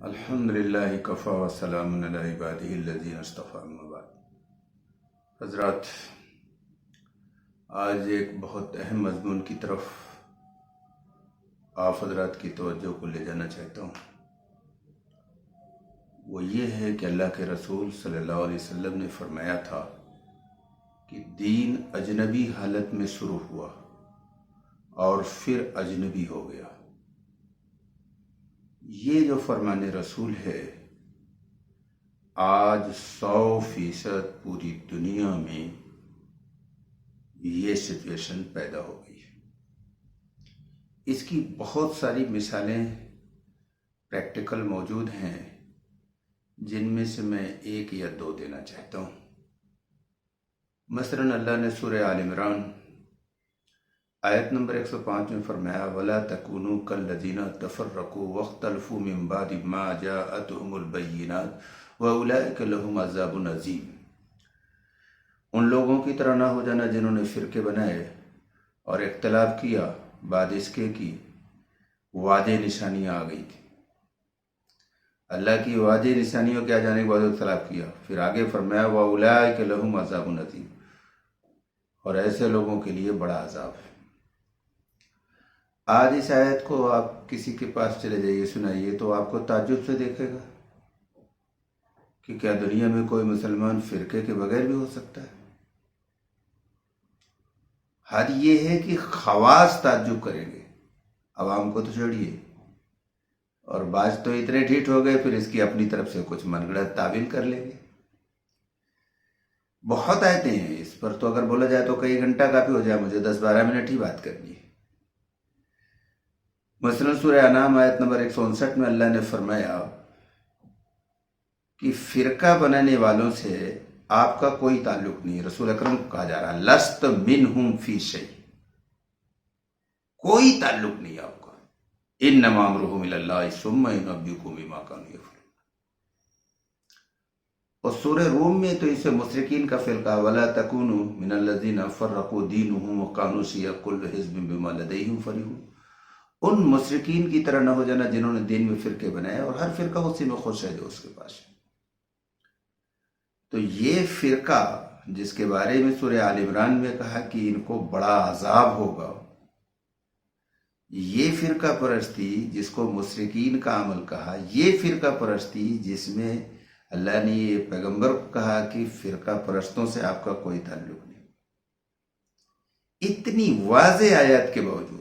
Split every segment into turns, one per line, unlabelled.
الحمدللہ کفا وسلام علی عبادہ الذین اصطفیٰ اما بعد۔ حضرات، آج ایک بہت اہم مضمون کی طرف آپ حضرات کی توجہ کو لے جانا چاہتا ہوں۔ وہ یہ ہے کہ اللہ کے رسول صلی اللہ علیہ وسلم نے فرمایا تھا کہ دین اجنبی حالت میں شروع ہوا اور پھر اجنبی ہو گیا۔ یہ جو فرمان رسول ہے آج 100% پوری دنیا میں یہ سچویشن پیدا ہو گئی ہے۔ اس کی بہت ساری مثالیں پریکٹیکل موجود ہیں، جن میں سے میں ایک یا دو دینا چاہتا ہوں۔ مثلا اللہ نے سورہ آل عمران آیت نمبر 105 میں فرمایا وَلَا تَكُونُوا كَالَّذِينَ تَفَرَّقُوا وَاخْتَلَفُوا مِن بَعْدِ مَا جَاءَتْهُمُ الْبَيِّنَاتُ وَأُولَٰئِكَ لَهُمْ عَذَابٌ عَظِيمٌ۔ ان لوگوں کی طرح نہ ہو جانا جنہوں نے فرقے بنائے اور اختلاف کیا بعد اس کے کی واضح نشانیاں آ گئی تھی۔ اللہ کی واضح نشانیوں کے آ جانے کے بعد اختلاف کیا، پھر آگے فرمایا وَأُولَٰئِكَ لَهُمْ عَذَابٌ عَظِيمٌ، اور ایسے لوگوں کے لیے بڑا عذاب ہے۔ آج اس آیت کو آپ کسی کے پاس چلے جائیے، سنائیے تو آپ کو تعجب سے دیکھے گا کہ کیا دنیا میں کوئی مسلمان فرقے کے بغیر بھی ہو سکتا ہے؟ حد یہ ہے کہ خواص تعجب کریں گے، عوام کو تو چھوڑیے، اور بعض تو اتنے ٹھیٹ ہو گئے پھر اس کی اپنی طرف سے کچھ من گھڑت تعویل کر لیں گے۔ بہت آیتیں ہیں اس پر، تو اگر بولا جائے تو کئی گھنٹہ کافی ہو جائے، مجھے 10-12 منٹ ہی بات کرنی ہے۔ مثلا سورہ انعام آیت نمبر 159 میں اللہ نے فرمایا کہ فرقہ بنانے والوں سے آپ کا کوئی تعلق نہیں۔ رسول اکرم کو کہا جا رہا لست منہم فی شیء، کوئی تعلق نہیں آپ کا۔ انما امرهم الی اللہ ثم ینبئکم بما کانوا یفعلون۔ اور سورہ روم میں تو اسے مشرکین کا فعل کہا ولا تکونوا من الذین فرقوا دینهم وکانوا شیعا کل حزب بما لدیہم فرحون۔ ان مشرکین کی طرح نہ ہو جانا جنہوں نے دین میں فرقے بنائے اور ہر فرقہ اسی میں خوش ہے جو اس کے پاس ہے۔ تو یہ فرقہ جس کے بارے میں سورہ آل عمران میں کہا کہ ان کو بڑا عذاب ہوگا، یہ فرقہ پرستی جس کو مشرکین کا عمل کہا، یہ فرقہ پرستی جس میں اللہ نے یہ پیغمبر کو کہا کہ فرقہ پرستوں سے آپ کا کوئی تعلق نہیں۔ اتنی واضح آیات کے باوجود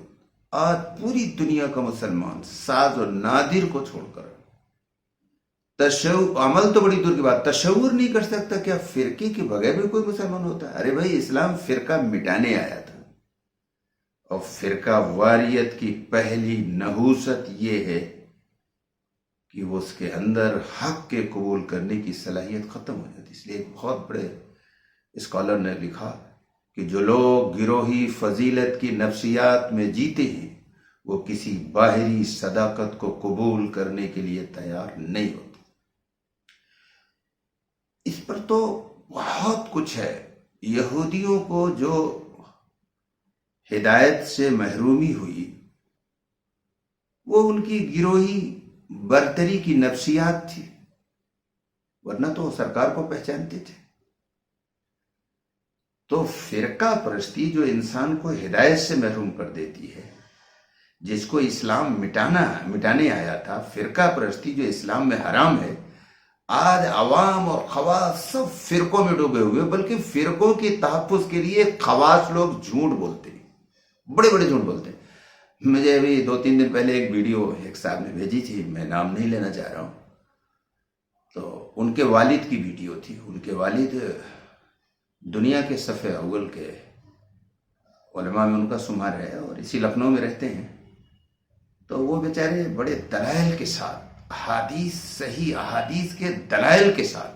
آج پوری دنیا کا مسلمان ساز و نادر کو چھوڑ کر عمل تو بڑی دور کی بات، تصور نہیں کر سکتا کیا فرقے کے بغیر بھی کوئی مسلمان ہوتا ہے۔ ارے بھائی، اسلام فرقہ مٹانے آیا تھا، اور فرقہ واریت کی پہلی نحوست یہ ہے کہ وہ اس کے اندر حق کے قبول کرنے کی صلاحیت ختم ہو جاتی۔ اس لیے ایک بہت بڑے اسکالر نے لکھا کہ جو لوگ گروہی فضیلت کی نفسیات میں جیتے ہیں وہ کسی باہری صداقت کو قبول کرنے کے لیے تیار نہیں ہوتے۔ اس پر تو بہت کچھ ہے۔ یہودیوں کو جو ہدایت سے محرومی ہوئی وہ ان کی گروہی برتری کی نفسیات تھی، ورنہ تو وہ سرکار کو پہچانتے تھے۔ تو فرقہ پرستی جو انسان کو ہدایت سے محروم کر دیتی ہے، جس کو اسلام مٹانے آیا تھا، فرقہ پرستی جو اسلام میں حرام ہے، آج عوام اور خواص سب فرقوں میں ڈوبے ہوئے، بلکہ فرقوں کی تحفظ کے لیے خواص لوگ جھوٹ بولتے ہیں، بڑے بڑے جھوٹ بولتے ہیں۔ مجھے ابھی 2-3 دن پہلے ایک ویڈیو ایک صاحب نے بھیجی تھی، میں نام نہیں لینا چاہ رہا ہوں، تو ان کے والد کی ویڈیو تھی۔ ان کے والد دنیا کے صفحے اول کے علماء میں ان کا شمار ہے اور اسی لکھنؤ میں رہتے ہیں۔ تو وہ بیچارے بڑے دلائل کے ساتھ، صحیح احادیث کے دلائل کے ساتھ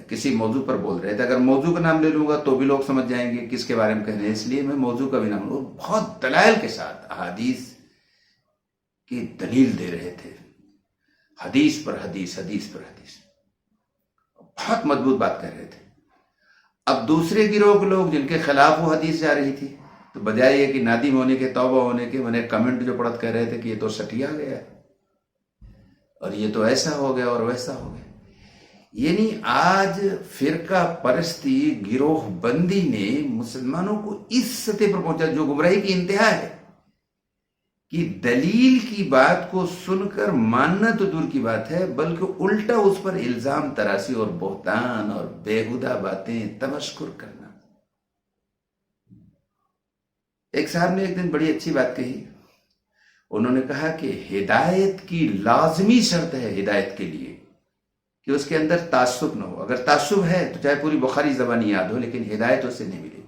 کسی موضوع پر بول رہے تھے۔ اگر موضوع کا نام لے لوں گا تو بھی لوگ سمجھ جائیں گے کس کے بارے میں کہنے ہیں، اس لیے میں موضوع کا بھی نام لوں۔ بہت دلائل کے ساتھ احادیث کی دلیل دے رہے تھے، حدیث پر حدیث، حدیث پر حدیث، بہت مضبوط بات کر رہے تھے۔ اب دوسرے گروہ کے لوگ جن کے خلاف وہ حدیث جا رہی تھی، تو بجائے یہ کہ نادم ہونے کے، توبہ ہونے کے، میں نے کمنٹ جو پڑھت کہہ رہے تھے کہ یہ تو سٹیا گیا ہے، اور یہ تو ایسا ہو گیا اور ویسا ہو گیا. یعنی آج فرقہ پرستی، گروہ بندی نے مسلمانوں کو اس سطح پر پہنچا جو گمراہی کی انتہا ہے کہ دلیل کی بات کو سن کر ماننا تو دور کی بات ہے، بلکہ الٹا اس پر الزام تراشی اور بہتان اور بیہودہ باتیں تمشکر کرنا. ایک صاحب نے ایک دن بڑی اچھی بات کہی. انہوں نے کہا کہ ہدایت کی لازمی شرط ہے ہدایت کے لیے کہ اس کے اندر تعصب نہ ہو. اگر تعصب ہے تو چاہے پوری بخاری زبانی یاد ہو، لیکن ہدایت اس سے نہیں ملے گی.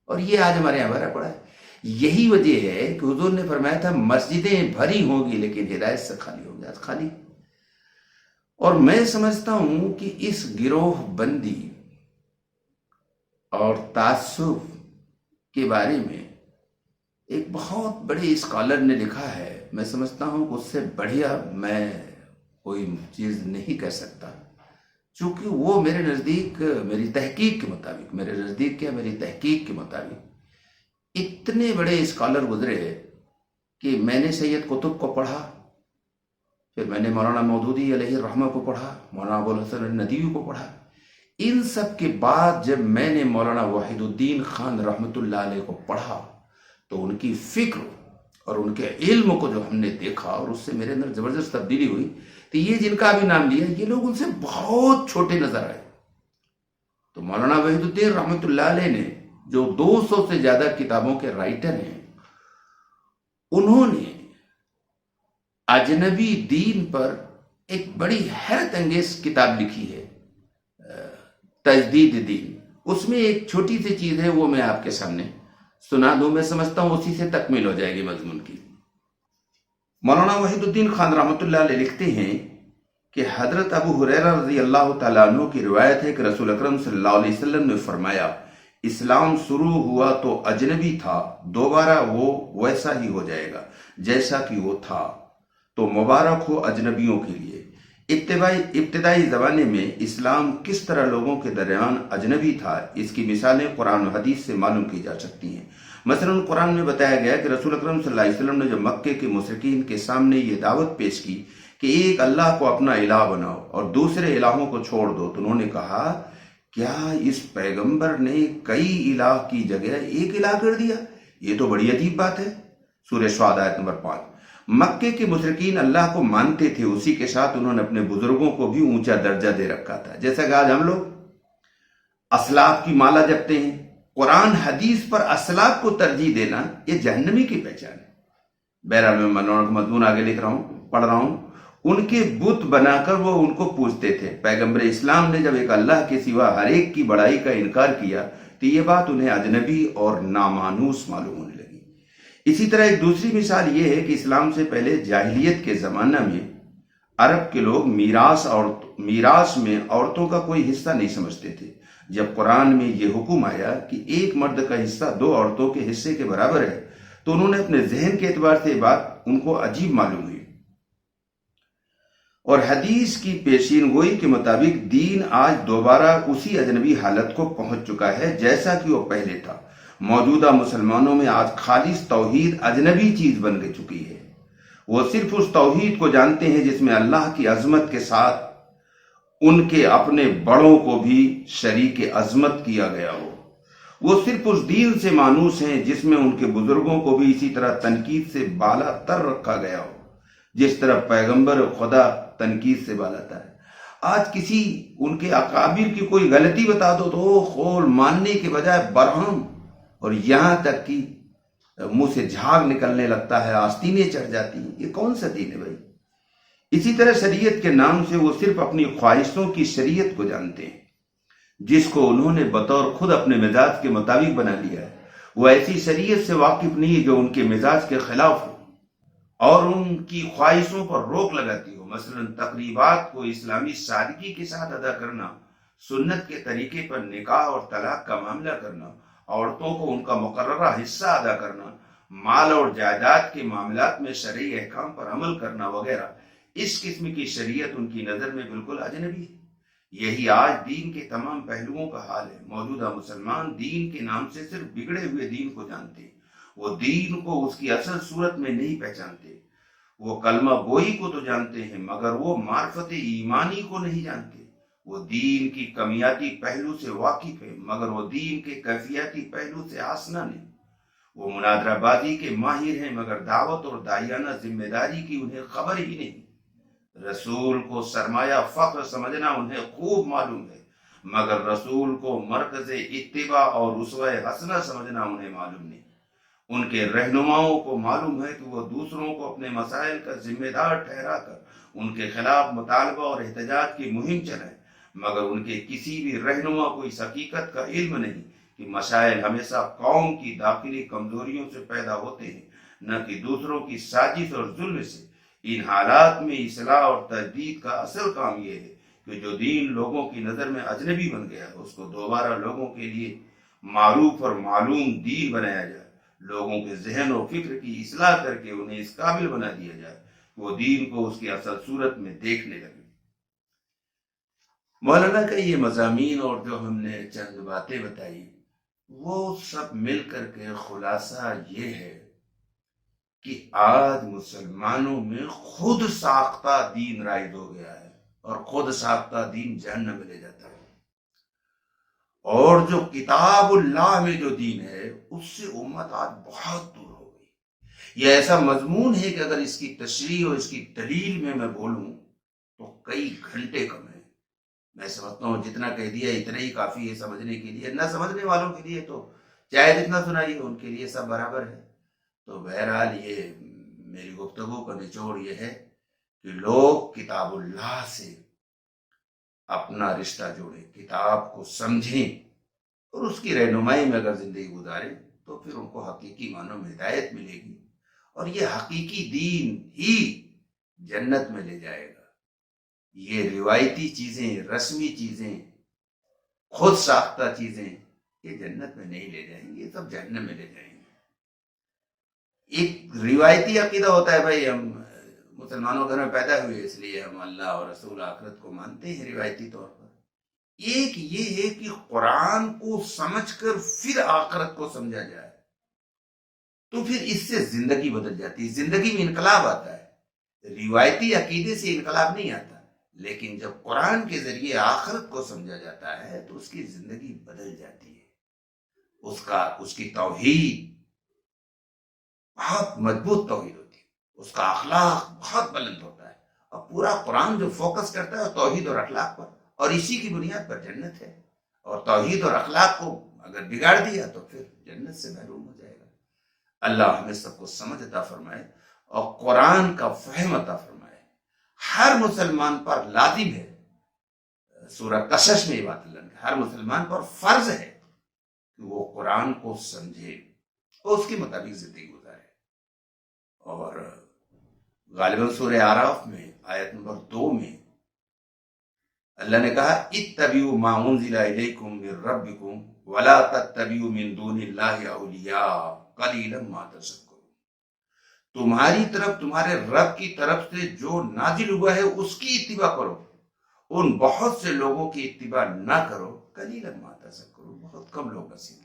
اور یہ آج ہمارے یہاں بھرا پڑا ہے. یہی وجہ ہے کہ حضور نے فرمایا تھا مسجدیں بھری ہوں گی لیکن ہدایت سے خالی ہوگی. آج خالی. اور میں سمجھتا ہوں کہ اس گروہ بندی اور تعصب کے بارے میں ایک بہت بڑے اسکالر نے لکھا ہے. میں سمجھتا ہوں کہ اس سے بڑھیا میں کوئی چیز نہیں کر سکتا، چونکہ وہ میرے نزدیک، میری تحقیق کے مطابق اتنے بڑے اسکالر گزرے کہ میں نے سید قطب کو پڑھا، پھر میں نے مولانا مودودی علیہ الرحمہ کو پڑھا، مولانا ابو الحسن الندوی کو پڑھا. ان سب کے بعد جب میں نے مولانا وحید الدین خان رحمۃ اللہ علیہ کو پڑھا تو ان کی فکر اور ان کے علم کو جو ہم نے دیکھا اور اس سے میرے اندر زبردست تبدیلی ہوئی. تو یہ جن کا ابھی نام لیا، یہ لوگ ان سے بہت چھوٹے نظر آئے. تو مولانا وحید الدین رحمۃ اللہ علیہ نے جو 200 سے زیادہ کتابوں کے رائٹر ہیں، انہوں نے اجنبی دین پر ایک بڑی حیرت انگیز کتاب لکھی ہے، تجدید دین. اس میں ایک چھوٹی سی چیز ہے، وہ میں آپ کے سامنے سنا دوں. میں سمجھتا ہوں اسی سے تکمیل ہو جائے گی مضمون کی. مولانا وحید الدین خان رحمۃ اللہ علیہ لکھتے ہیں کہ حضرت ابو ہریرہ رضی اللہ تعالیٰ عنہ کی روایت ہے کہ رسول اکرم صلی اللہ علیہ وسلم نے فرمایا، اسلام شروع ہوا تو اجنبی تھا، دوبارہ وہ ویسا ہی ہو جائے گا جیسا کہ وہ تھا، تو مبارک ہو اجنبیوں کے لیے. ابتدائی زمانے میں اسلام کس طرح لوگوں کے درمیان اجنبی تھا، اس کی مثالیں قرآن و حدیث سے معلوم کی جا سکتی ہیں. مثلا قرآن میں بتایا گیا کہ رسول اکرم صلی اللہ علیہ وسلم نے جب مکے کے مشرکین کے سامنے یہ دعوت پیش کی کہ ایک اللہ کو اپنا الہ بناؤ اور دوسرے الہوں کو چھوڑ دو، تو انہوں نے کہا کیا اس پیغمبر نے کئی الہ کی جگہ ایک الہ کر دیا؟ یہ تو بڑی عجیب بات ہے. سورہ شعراء آیت نمبر 5. مکے کے مشرکین اللہ کو مانتے تھے، اسی کے ساتھ انہوں نے اپنے بزرگوں کو بھی اونچا درجہ دے رکھا تھا. جیسا کہ آج ہم لوگ اسلاف کی مالا جپتے ہیں. قرآن حدیث پر اسلاف کو ترجیح دینا یہ جہنمی کی پہچان ہے. بہرحال میں مضمون آگے لکھ رہا ہوں، پڑھ رہا ہوں. ان کے بت بنا کر وہ ان کو پوجتے تھے. پیغمبر اسلام نے جب ایک اللہ کے سوا ہر ایک کی بڑائی کا انکار کیا تو یہ بات انہیں اجنبی اور نامانوس معلوم ہونے لگی. اسی طرح ایک دوسری مثال یہ ہے کہ اسلام سے پہلے جاہلیت کے زمانہ میں عرب کے لوگ میراث میں عورتوں کا کوئی حصہ نہیں سمجھتے تھے. جب قرآن میں یہ حکم آیا کہ ایک مرد کا حصہ 2 عورتوں کے حصے کے برابر ہے تو انہوں نے اپنے ذہن کے اعتبار سے یہ بات ان کو عجیب معلوم ہوئی. اور حدیث کی پیشین گوئی کے مطابق دین آج دوبارہ اسی اجنبی حالت کو پہنچ چکا ہے جیسا کہ وہ پہلے تھا. موجودہ مسلمانوں میں آج خالص توحید اجنبی چیز بن چکی ہے. وہ صرف اس توحید کو جانتے ہیں جس میں اللہ کی عظمت کے ساتھ ان کے اپنے بڑوں کو بھی شریک عظمت کیا گیا ہو. وہ صرف اس دین سے مانوس ہیں جس میں ان کے بزرگوں کو بھی اسی طرح تنقید سے بالا تر رکھا گیا ہو جس طرح پیغمبر خدا تنقید سے بالا تر ہے. آج کسی ان کے اکابر کی کوئی غلطی بتا دو تو وہ خول ماننے کے بجائے برہم اور یہاں تک کہ منہ سے جھاگ نکلنے لگتا ہے، آستینیں چڑھ جاتی ہیں. یہ کون سا دین ہے بھائی؟ اسی طرح شریعت کے نام سے وہ صرف اپنی خواہشوں کی شریعت کو جانتے ہیں جس کو انہوں نے بطور خود اپنے مزاج کے مطابق بنا لیا ہے. وہ ایسی شریعت سے واقف نہیں جو ان کے مزاج کے خلاف ہو اور ان کی خواہشوں پر روک لگاتی ہو. مثلا تقریبات کو اسلامی سادگی کے ساتھ ادا کرنا، سنت کے طریقے پر نکاح اور طلاق کا معاملہ کرنا، عورتوں کو ان کا مقررہ حصہ ادا کرنا، مال اور جائیداد کے معاملات میں شرعی احکام پر عمل کرنا وغیرہ. اس قسم کی شریعت ان کی نظر میں بالکل اجنبی ہے. یہی آج دین کے تمام پہلوؤں کا حال ہے. موجودہ مسلمان دین کے نام سے صرف بگڑے ہوئے دین کو جانتے ہیں. وہ دین کو اس کی اصل صورت میں نہیں پہچانتے. وہ کلمہ گوئی کو تو جانتے ہیں مگر وہ معرفت ایمانی کو نہیں جانتے۔ وہ دین کی کمیاتی پہلو سے واقف ہے مگر وہ دین کے کیفیاتی پہلو سے آسنا نہیں۔ وہ مناظرہ بازی کے ماہر ہیں مگر دعوت اور داعیانہ ذمہ داری کی انہیں خبر ہی نہیں۔ رسول کو سرمایہ فخر سمجھنا انہیں خوب معلوم ہے مگر رسول کو مرکز اتباع اور اسوہ حسنہ سمجھنا انہیں معلوم نہیں۔ ان کے رہنماؤں کو معلوم ہے کہ وہ دوسروں کو اپنے مسائل کا ذمہ دار ٹھہرا کر ان کے خلاف مطالبہ اور احتجاج کی مہم چلائیں مگر ان کے کسی بھی رہنما کو اس حقیقت کا علم نہیں کہ مسائل ہمیشہ قوم کی داخلی کمزوریوں سے پیدا ہوتے ہیں نہ کہ دوسروں کی سازش اور ظلم سے۔ ان حالات میں اصلاح اور تجدید کا اصل کام یہ ہے کہ جو دین لوگوں کی نظر میں اجنبی بن گیا اس کو دوبارہ لوگوں کے لیے معروف اور معلوم دین بنایا جائے، لوگوں کے ذہن و فکر کی اصلاح کر کے انہیں اس قابل بنا دیا جائے وہ دین کو اس کی اصل صورت میں دیکھنے لگے۔ مولانا کا یہ مضامین اور جو ہم نے چند باتیں بتائی وہ سب مل کر کے خلاصہ یہ ہے کہ آج مسلمانوں میں خود ساختہ دین رائج ہو گیا ہے اور خود ساختہ دین جہنم میں لے جاتا ہے، اور جو کتاب اللہ میں جو دین ہے اس سے امت آج بہت دور ہو گئی۔ یہ ایسا مضمون ہے کہ اگر اس کی تشریح اور اس کی دلیل میں بولوں تو کئی گھنٹے کم ہیں۔ میں سمجھتا ہوں جتنا کہہ دیا اتنا ہی کافی ہے سمجھنے کے لیے، نہ سمجھنے والوں کے لیے تو چاہے جتنا سنائیے ان کے لیے سب برابر ہے۔ تو بہرحال یہ میری گفتگو کا نچوڑ یہ ہے کہ لوگ کتاب اللہ سے اپنا رشتہ جوڑیں، کتاب کو سمجھیں اور اس کی رہنمائی میں اگر زندگی گزاریں تو پھر ان کو حقیقی معنوں میں ہدایت ملے گی اور یہ حقیقی دین ہی جنت میں لے جائے گا۔ یہ روایتی چیزیں، رسمی چیزیں، خود ساختہ چیزیں یہ جنت میں نہیں لے جائیں گے، یہ سب جہنم میں لے جائیں گے۔ ایک روایتی عقیدہ ہوتا ہے، بھائی ہم مسلمانوں گھر میں پیدا ہوئے اس لیے ہم اللہ اور رسول آخرت کو مانتے ہیں روایتی طور پر۔ ایک یہ ہے کہ قرآن کو سمجھ کر پھر آخرت کو سمجھا جائے تو پھر اس سے زندگی بدل جاتی ہے، زندگی میں انقلاب آتا ہے۔ روایتی عقیدے سے انقلاب نہیں آتا، لیکن جب قرآن کے ذریعے آخرت کو سمجھا جاتا ہے تو اس کی زندگی بدل جاتی ہے۔ اس کی توحید بہت مضبوط توحید ہوتی ہے، اس کا اخلاق بہت بلند ہوتا ہے، اور پورا قرآن جو فوکس کرتا ہے توحید اور اخلاق پر، اور اسی کی بنیاد پر جنت ہے۔ اور توحید اور اخلاق کو اگر بگاڑ دیا تو پھر جنت سے محروم ہو جائے گا۔ اللہ ہمیں سب کو سمجھ عطا فرمائے اور قرآن کا فہم عطا فرمائے۔ ہر مسلمان پر لازم ہے، سورہ قصص میں یہ بات اللہ نے، ہر مسلمان پر فرض ہے کہ وہ قرآن کو سمجھے اور اس کے مطابق زندگی گزارے۔ اور غالباً سورہ اعراف میں آیت نمبر 2 میں اللہ نے کہا اتبعوا ما انزل الیکم من ربکم ولا تتبعوا من دون اللہ اولیاء قلیلا ما تذکرون۔ تمہاری طرف، تمہارے رب کی طرف سے جو نازل ہوا ہے اس کی اتباع کرو، ان بہت سے لوگوں کی اتباع نہ کرو، قلیلا ما تذکرون، بہت کم لوگ نصیب۔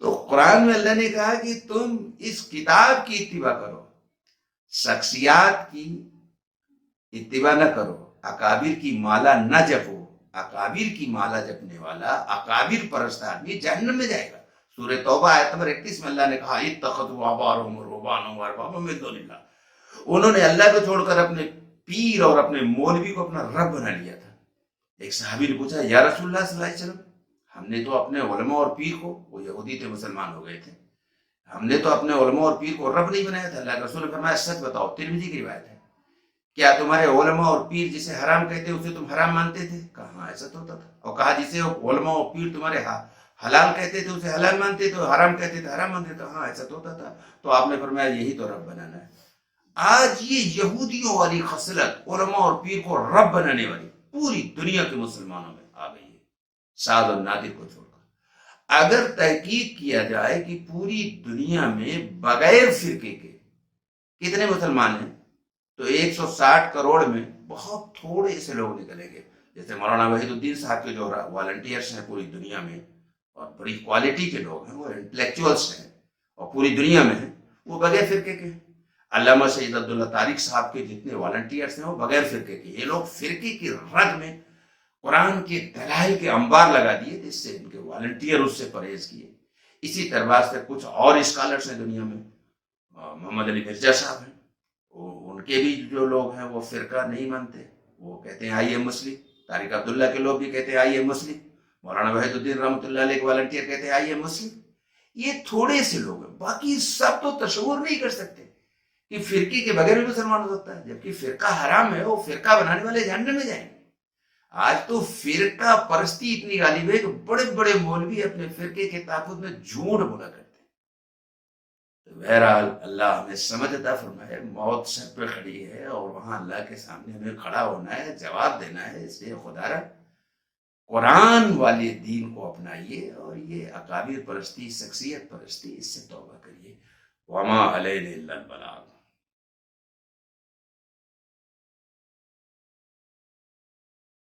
تو قرآن میں اللہ نے کہا کہ تم اس کتاب کی اتباع کرو، شخصیات کی اتباع نہ کرو، اکابر کی مالا نہ جپو۔ اکابر کی مالا جپنے والا، اکابر پرست آدمی جہنم میں جائے گا۔ سورہ توبہ آیت نمبر 31 میں اللہ نے کہا اتخذوا احبارهم ورهبانهم اربابا من دون اللہ، انہوں نے اللہ کو چھوڑ کر اپنے پیر اور اپنے مولوی کو اپنا رب بنا لیا تھا۔ ایک صحابی نے پوچھا یا رسول اللہ صلی اللہ علیہ وسلم، ہم نے تو اپنے علماء اور پیر کو، وہ یہودی تھے مسلمان ہو گئے تھے، ہم نے تو اپنے علماء اور پیر کو رب نہیں بنایا تھا۔ اللہ کے رسول نے فرمایا سچ بتاؤ، ترمذی کی روایت ہے، کیا تمہارے علماء اور پیر جسے حرام کہتے اسے تم حرام مانتے تھے؟ کہا ہاں ایسا تو ہوتا تھا۔ اور کہا جسے علماء اور پیر تمہارے حلال کہتے تھے اسے حلال مانتے تھے، حرام کہتے تھے حرام مانتے تھے؟ ہاں ایسا تو ہوتا تھا۔ تو آپ نے فرمایا یہی تو رب بنانا ہے۔ آج یہ یہودیوں والی خصلت، علماء اور پیر کو رب بنانے والی، پوری دنیا کے مسلمانوں میں آ گئی ہے، سعد اور نادر کو چھوڑ کر۔ اگر تحقیق کیا جائے کہ پوری دنیا میں بغیر فرقے کے کتنے مسلمان ہیں تو 160 کروڑ میں بہت تھوڑے سے لوگ نکلیں گے۔ جیسے مولانا وحید الدین صاحب کے جو والنٹیئرس ہیں پوری دنیا میں، اور بڑی کوالٹی کے لوگ ہیں، وہ انٹلیکچوئلس ہیں اور پوری دنیا میں ہیں، وہ بغیر فرقے کے ہیں۔ علامہ سید عبداللہ طارق صاحب کے جتنے والنٹیئرس ہیں وہ بغیر فرقے کے، یہ لوگ فرقے کی رد میں قرآن کے دلائل کے انبار لگا دیے، جس سے ان کے والنٹیئر اس سے پرہیز کیے۔ اسی طرح سے کچھ اور اسکالرس ہیں دنیا میں، محمد علی مرزا صاحب ہیں، ان کے بھی جو لوگ ہیں وہ فرقہ نہیں مانتے، وہ کہتے ہیں آئیے مسلم۔ طارق عبداللہ کے لوگ بھی کہتے ہیں آئیے مسلم۔ مولانا وحید الدین رحمۃ اللہ علیہ کے والنٹیئر کہتے ہیں آئیے مسلم۔ یہ تھوڑے سے لوگ ہیں، باقی سب تو تصور نہیں کر سکتے کہ فرقے کے بغیر بھی مسلمان ہو سکتا ہے، جبکہ فرقہ حرام ہے، وہ فرقہ بنانے والے جہنم میں جائیں گے۔ آج تو فرقہ پرستی اتنی غالب ہے کہ بڑے بڑے مولوی اپنے فرقے کے تحفظ میں جھوٹ بولا کرتے ہیں۔ تو بہرحال اللہ ہمیں سمجھ عطا فرمائے، موت سر پہ کھڑی ہے اور وہاں اللہ کے سامنے ہمیں کھڑا ہونا ہے، جواب دینا ہے، اس لیے خدا را قرآن والے دین کو اپنائیے اور یہ اکابر پرستی، شخصیت پرستی، اس سے توبہ کریے۔ وما علینا الا البلاغ۔